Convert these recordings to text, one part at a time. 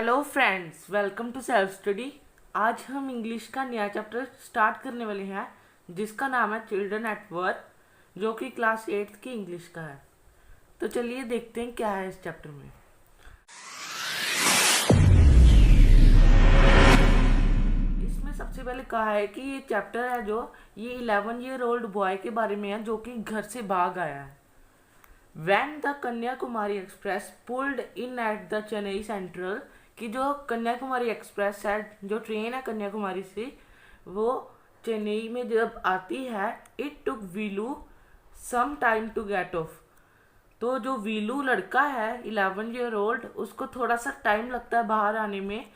Hello friends, welcome to self study. आज हम English का नया चैप्टर स्टार्ट करने वाले हैं जिसका नाम है चिल्ड्रन एट वर्क, जो कि क्लास 8th की इंग्लिश का है। तो चलिए देखते हैं क्या है इस चैप्टर में। इसमें सबसे पहले कहा है कि ये चैप्टर है जो ये 11-year-old बॉय के बारे में है जो कि घर से भाग आया है। When the Kanyakumari express pulled in at the Chennai central, कि जो कन्याकुमारी एक्सप्रेस है, जो ट्रेन है कन्याकुमारी से, वो चेन्नई में जब आती है, it took Velu some time to get off. तो जो वीलू लड़का है 11-year-old, उसको थोड़ा सा टाइम लगता है बाहर आने में।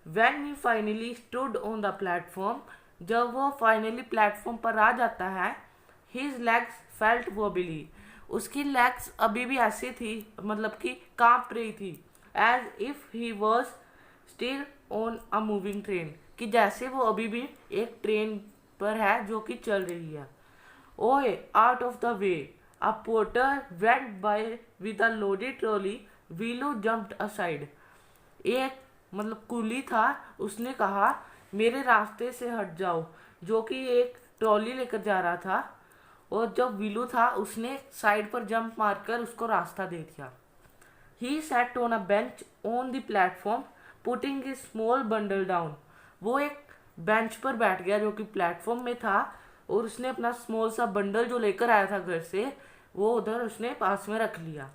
When he finally stood on the platform, जब वो फाइनली प्लेटफॉर्म पर आ जाता है, his legs felt wobbly, उसकी लेग्स अभी भी ऐसी थी, मतलब कि कांप रही थी, as if he was still on a moving train, कि जैसे वो अभी भी एक ट्रेन पर है जो कि चल रही है। ओए out of the way, a porter went by with a loaded trolley, Velu jumped aside. एक मतलब कुली था, उसने कहा मेरे रास्ते से हट जाओ, जो कि एक ट्रॉली लेकर जा रहा था। और जब वीलू था उसने साइड पर जंप मारकर उसको रास्ता दे दिया। He sat on a bench on the platform putting a small bundle down, वो एक बेंच पर बैठ गया जो कि प्लेटफॉर्म में था, और उसने अपना स्मॉल सा बंडल जो लेकर आया था घर से, वो उधर उसने पास में रख लिया।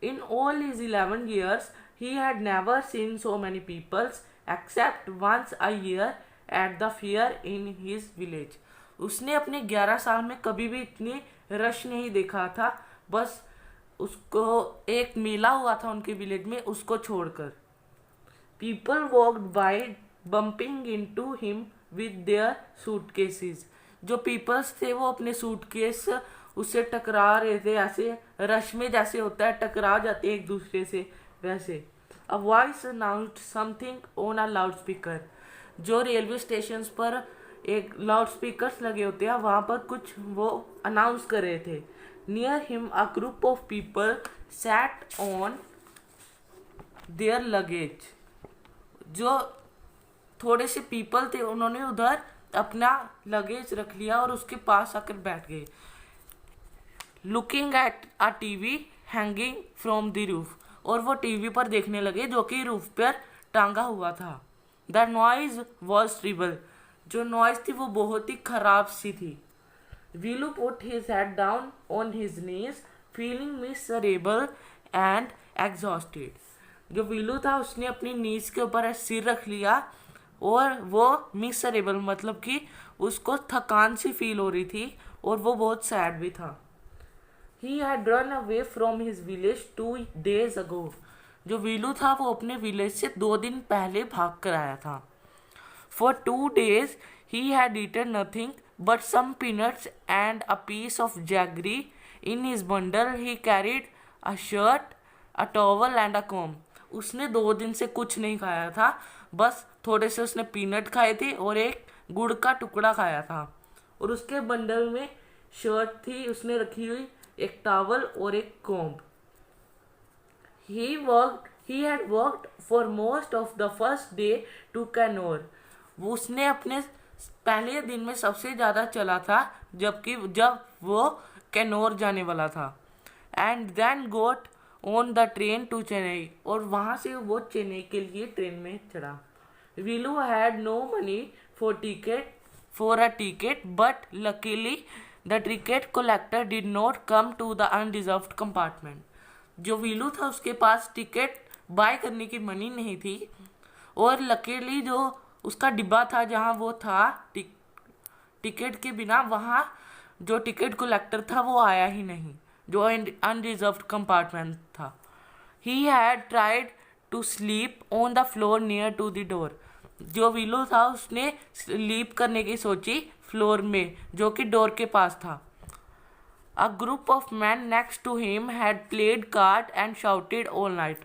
In all his 11 years, he had never seen so many people except once a year at the fair in his village. उसने अपने 11 साल में कभी भी इतनी रश नहीं देखा था, बस उसको एक मेला हुआ था उनके विलेज में, उसको छोड़कर। People walked by bumping into him with their suitcases. जो पीपल्स थे वो अपने सूटकेस उससे टकरा रहे थे, ऐसे रश में जैसे होता है टकरा जाते हैं एक दूसरे से, वैसे। A voice announced something on a loud speaker, जो रेलवे स्टेशन पर एक लाउड स्पीकर्स लगे होते हैं, वहाँ पर कुछ वो अनाउंस कर रहे थे। Near him a group of people sat on their luggage, जो थोड़े से पीपल थे उन्होंने उधर अपना लगेज रख लिया और उसके पास आकर बैठ गए। Looking at a TV hanging from the roof, और वो टीवी पर देखने लगे जो कि रूफ पर टांगा हुआ था। द नॉइज वॉज ट्रिबल, जो नॉइज थी वो बहुत ही खराब सी थी। Velu put his head down on his knees feeling miserable and exhausted, जो वीलू था उसने अपनी नीज के ऊपर सिर रख लिया और वो मिसरेबल मतलब कि उसको थकान सी फील हो रही थी और वो बहुत सैड भी था। He had run away from his village 2 days ago, जो वीलू था वो अपने विलेज से 2 दिन पहले भाग कर आया था। For 2 days he had eaten nothing but some peanuts and a piece of jaggery. In his bundle he carried a shirt, a towel and a comb. उसने 2 दिन से कुछ नहीं खाया था, बस थोड़े से उसने पीनट खाए थे और एक गुड़ का टुकड़ा खाया था, और उसके बंडल में शर्ट थी उसने रखी हुई, एक टावल और एक comb. He had worked for most of the first day to Canor. वो उसने अपने पहले दिन में सबसे ज़्यादा चला था, जब वो कैनोर जाने वाला था। And then got on the train to Chennai, और वहाँ से वो चेन्नई के लिए ट्रेन में चढ़ा। Vilu had no money for a ticket, but luckily the ticket collector did not come to the unreserved compartment. जो वीलू था उसके पास टिकट बाय करने की मनी नहीं थी, और लकीली जो उसका डिब्बा था जहाँ वो था टिकट के बिना, वहाँ जो टिकट कलेक्टर था वो आया ही नहीं, जो अनरिजर्व्ड कंपार्टमेंट था। He had tried to sleep on the floor near to the door, जो वीलू था उसने स्लीप करने की सोची फ्लोर में जो कि डोर के पास था। A group of man next to him had played card and shouted all night,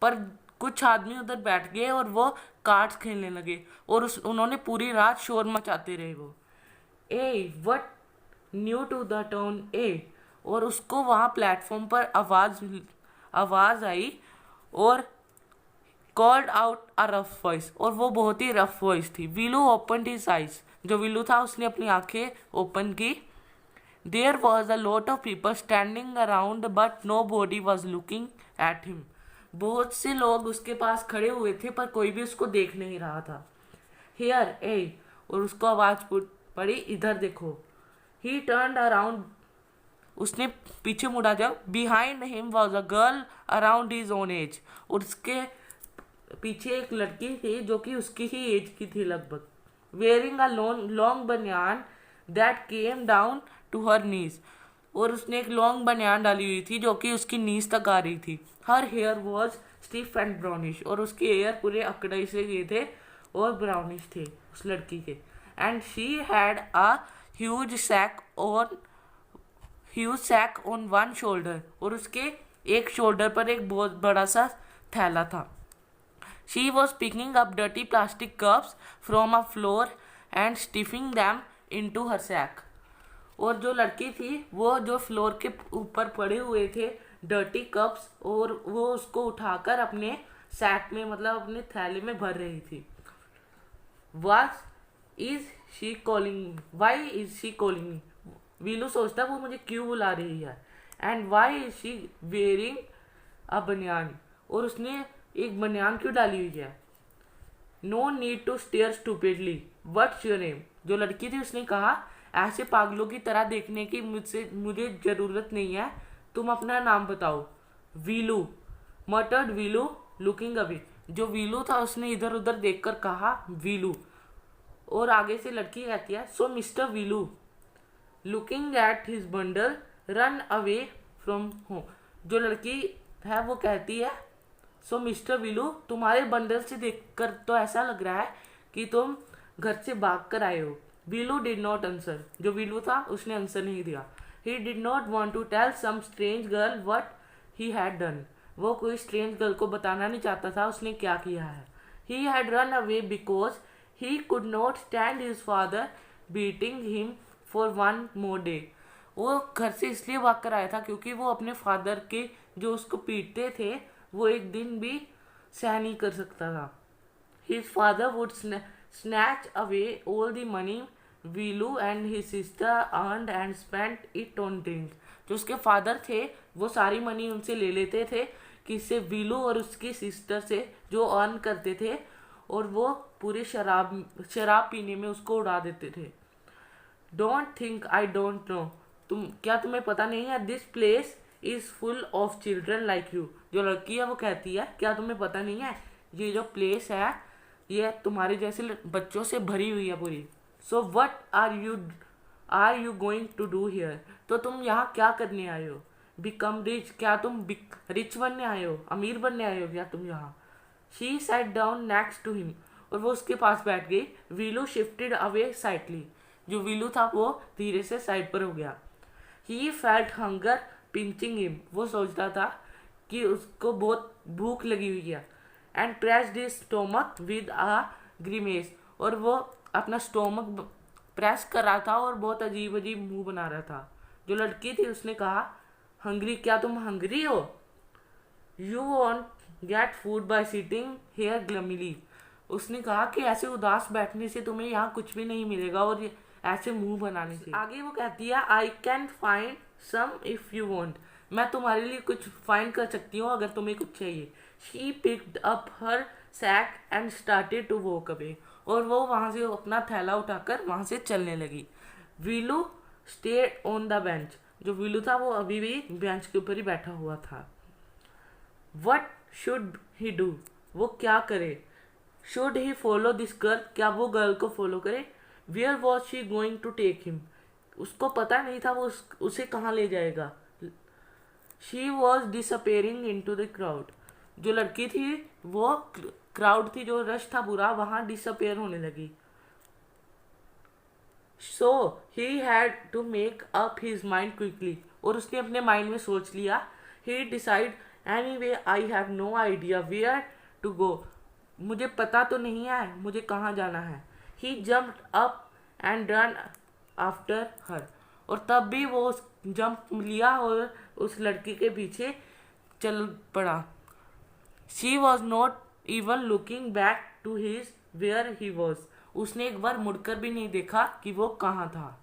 पर कुछ आदमी उधर बैठ गए और वो कार्ड्स खेलने लगे और उन्होंने पूरी रात शोर मचाते रहे। वो eh what new to the town eh, और उसको वहाँ प्लेटफॉर्म पर आवाज़ आई, और called out a rough voice, और वो बहुत ही रफ वॉइस थी। वीलू ओपन हिज आइज, जो वीलू था उसने अपनी आंखें ओपन की। There was a lot of people standing around but nobody was looking at him. बहुत से लोग उसके पास खड़े हुए थे पर कोई भी उसको देख नहीं रहा था। हियर ए, और उसको आवाज पड़ी, इधर देखो। ही टर्न्ड अराउंड, उसने पीछे मुड़ा। जब behind him was a girl around his own age, और उसके पीछे एक लड़की थी जो कि उसकी ही एज की थी लगभग। Wearing a long banian that came down to her knees, और उसने एक लॉन्ग बनियान डाली हुई थी जो कि उसकी नीज तक आ रही थी। Her hair was stiff and brownish, और उसके हेयर पूरे अकड़ाई से गए थे और ब्राउनिश थे उस लड़की के। And she had a huge sack on one shoulder, और उसके एक शोल्डर पर एक बहुत बड़ा सा थैला था। She was picking up dirty plastic cups from a floor and stuffing them into her sack, और जो लड़की थी वो जो फ्लोर के ऊपर पड़े हुए थे डर्टी कप्स, और वो उसको उठाकर अपने सैक में, मतलब अपने थैले में भर रही थी। What is she calling, why is she calling, Velu सोचता वो मुझे क्यों बुला रही है। And why is she wearing a banian, और उसने एक बनियान क्यों डाली हुई है। No need to stare stupidly, what's your name, जो लड़की थी उसने कहा ऐसे पागलों की तरह देखने की मुझे जरूरत नहीं है, तुम अपना नाम बताओ। वीलू, मटर्ड वीलू लुकिंग अवे, जो वीलू था उसने इधर उधर देखकर कहा वीलू। और आगे से लड़की कहती है so mister Velu looking at his bundle run away from home, जो लड़की है वो कहती है सो मिस्टर वीलू, तुम्हारे बंडल से देखकर तो ऐसा लग रहा है कि तुम घर से भाग कर आए हो। वीलू डिड नॉट आंसर, जो वीलू था उसने आंसर नहीं दिया। He did not want to tell some strange girl what he had done, वो कोई स्ट्रेंज गर्ल को बताना नहीं चाहता था उसने क्या किया है। He had run away because he could not stand his father beating him for one more day, वो घर से इसलिए भाग कर आया था क्योंकि वो अपने फादर के जो उसको पीटते थे वो एक दिन भी सह नहीं कर सकता था। His father would snatch away all the money Vilu and his sister earned and spent it on drink, जो उसके फादर थे वो सारी मनी उनसे ले लेते थे किससे, वीलू और उसकी सिस्टर से जो अर्न करते थे, और वो पूरे शराब पीने में उसको उड़ा देते थे। Don't think I don't know, क्या तुम्हें पता नहीं है, this place is full of children like you, जो लड़की है वो कहती है क्या तुम्हें पता नहीं है ये जो प्लेस है ये तुम्हारे जैसे बच्चों से भरी हुई है पूरी। So what are you going to do here, तो तुम यहाँ क्या करने आए हो। बिकम रिच, क्या तुम रिच बनने आए हो, अमीर बनने आए हो क्या तुम यहाँ। She sat down next to him, और वो उसके पास बैठ गई। वीलू शिफ्टेड अवे साइडली, जो वीलू था वो धीरे से साइड पर हो गया। He felt hunger pinching him, वो सोचता था कि उसको बहुत भूख लगी हुई है। And pressed his stomach with a grimace, और वो अपना स्टोमक प्रेस कर रहा था और बहुत अजीब अजीब मुंह बना रहा था। जो लड़की थी उसने कहा हंग्री, क्या तुम हंग्री हो। You won't get food by sitting here glumly, उसने कहा कि ऐसे उदास बैठने से तुम्हें यहाँ कुछ भी नहीं मिलेगा और ऐसे मुंह बनाने से। आगे वो कहती है I can find some if you want, मैं तुम्हारे लिए कुछ फाइंड कर सकती हूँ अगर तुम्हें कुछ चाहिए। She picked up her sack and started to walk away, और वो वहाँ से अपना थैला उठाकर वहाँ से चलने लगी। वीलू स्टेड ऑन द बेंच, जो वीलू था वो अभी भी बेंच के ऊपर ही बैठा हुआ था। वट शुड ही डू, वो क्या करे। Should he follow this girl, क्या वो गर्ल को फॉलो करे। Where was she going to take him, उसको पता नहीं था वो उसे कहाँ ले जाएगा। She was disappearing into the crowd, जो लड़की थी वो क्राउड थी जो रश था पूरा वहां डिसअपेयर होने लगी। So he had to make up his mind quickly, और उसने अपने माइंड में सोच लिया। He decide anyway I have no idea where to go, मुझे पता तो नहीं है मुझे कहाँ जाना है। He jumped up and run after her, और तब भी वो जंप लिया और उस लड़की के पीछे चल पड़ा। She was not even looking back to his where he was. उसने एक बार मुड़कर भी नहीं देखा कि वो कहाँ था।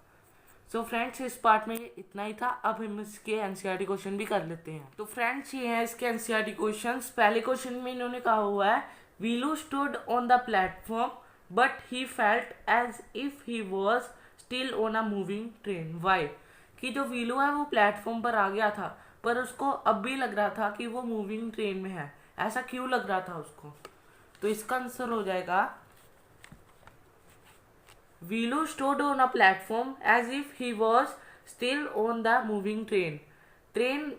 सो फ्रेंड्स, इस पार्ट में इतना ही था। अब हम इसके एनसीईआरटी क्वेश्चन भी कर लेते हैं। तो फ्रेंड्स, ये है इसके एनसीईआरटी क्वेश्चंस। पहले क्वेश्चन में इन्होंने कहा हुआ है, Velu stood on the platform but he felt as if he was still on a moving train. Why? कि जो वीलू है वो प्लेटफॉर्म पर आ गया था पर उसको अब भी लग रहा था कि वो मूविंग ट्रेन में है। ऐसा क्यों लग रहा था उसको? तो इसका आंसर हो जाएगा, Velu stood on a platform as if he was still on the moving train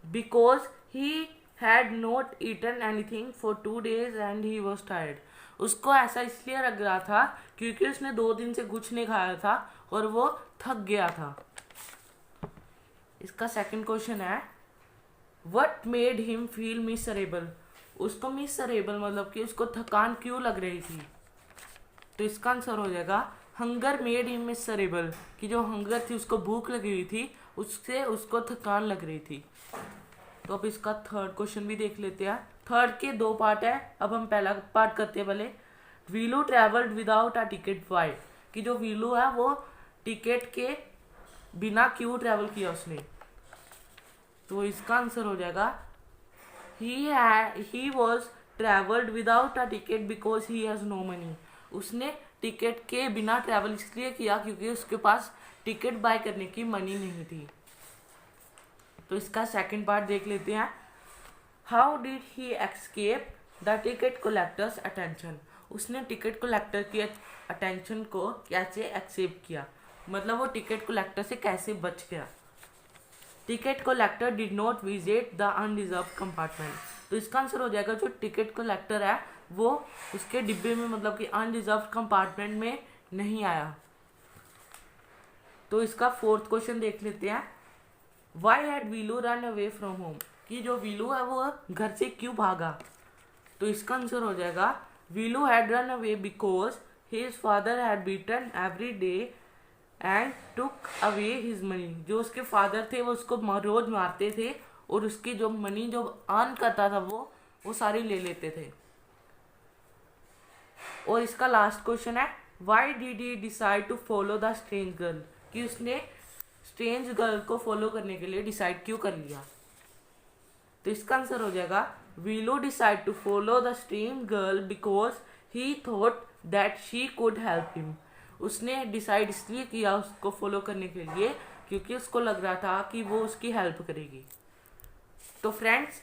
because he had not eaten anything for 2 days and he was tired। उसको ऐसा इसलिए लग रहा था क्योंकि उसने 2 दिन से कुछ नहीं खाया था और वो थक गया था। इसका सेकंड क्वेश्चन है, what made him feel miserable। उसको मिसरेबल मतलब कि उसको थकान क्यों लग रही थी? तो इसका आंसर हो जाएगा, हंगर मेड हिम मिसरेबल। कि जो हंगर थी, उसको भूख लगी हुई थी, उससे उसको थकान लग रही थी। तो अब इसका थर्ड क्वेश्चन भी देख लेते हैं। थर्ड के 2 पार्ट है। अब हम पहला पार्ट करते हैं पहले। Velu travelled without a ticket why. कि जो वीलू है वो टिकट के बिना क्यों ट्रेवल किया उसने? तो इसका आंसर हो जाएगा, he was travelled without a ticket because he has no money. उसने टिकट के बिना ट्रेवल इसलिए किया क्योंकि उसके पास टिकट बाय करने की मनी नहीं थी। तो इसका सेकंड पार्ट देख लेते हैं। How did he escape the ticket collectors attention. उसने टिकट कलेक्टर की अटेंशन को कैसे एक्सेप्ट किया? मतलब वो टिकट कलेक्टर से कैसे बच गया? Ticket collector did not visit the unreserve compartment. तो इसका आंसर हो जाएगा, जो टिकट कलेक्टर है वो उसके डिब्बे में मतलब कि अनरिजर्व कंपार्टमेंट में नहीं आया। तो इसका फोर्थ क्वेश्चन देख लेते हैं। Why had Velu run away from home. कि जो वीलू है वो घर से क्यों भागा? तो इसका आंसर हो जाएगा, Velu had run away because his father had beaten every day and took away his money. जो उसके फादर थे वो उसको रोज मारते थे और उसकी जो मनी जो अर्न करता था वो सारी ले लेते थे। और इसका लास्ट क्वेश्चन है, why did he decide to follow the strange girl. कि उसने स्ट्रेंज गर्ल को फॉलो करने के लिए डिसाइड क्यों कर लिया? तो इसका आंसर हो जाएगा, वीलू decide to follow the strange girl because he thought that she could help him. उसने डिसाइड इसलिए किया उसको फॉलो करने के लिए क्योंकि उसको लग रहा था कि वो उसकी हेल्प करेगी। तो फ्रेंड्स,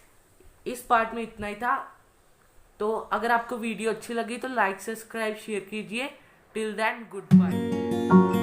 इस पार्ट में इतना ही था। तो अगर आपको वीडियो अच्छी लगी तो लाइक, सब्सक्राइब, शेयर कीजिए। Till then, good bye.